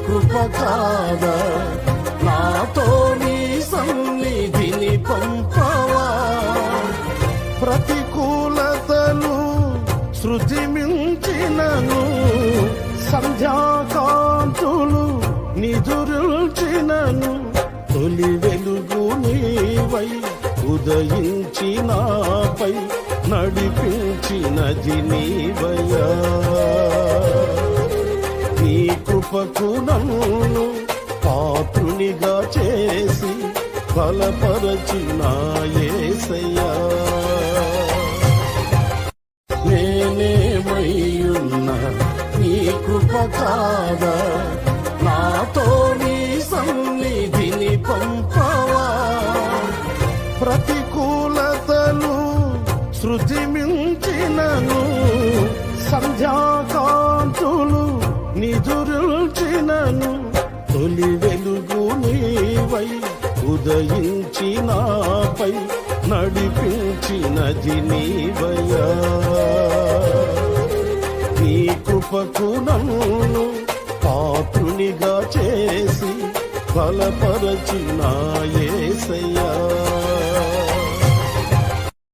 కృప కాదా నాతో నీ సన్నిధిని పంపవా ప్రతికూలతలు శృతి మించినను సంధ్యాకాంతులు నిదురుల్చినను తొలి వెలుగు నీవై ఉదయించి నాపై నడిపించినది నీవయ్యా నీ కృపకు నన్ను పాత్రునిగా చేసి బలపరచిన యేసయ్యా నేనేమయ్యున్నా నీ కృప కాదా నాతో నీ సన్నిధిని పంపవా ప్రతికూలతలు శృతి మించినను సంధ్యాకాంతులు నిదురుల్చినను తొలి వెలుగు నీవై ఉదయించి నాపై నడిపించినది నీవయ్యా నీ కృపకు నన్ను పాత్రునిగా చేసి బలపరచిన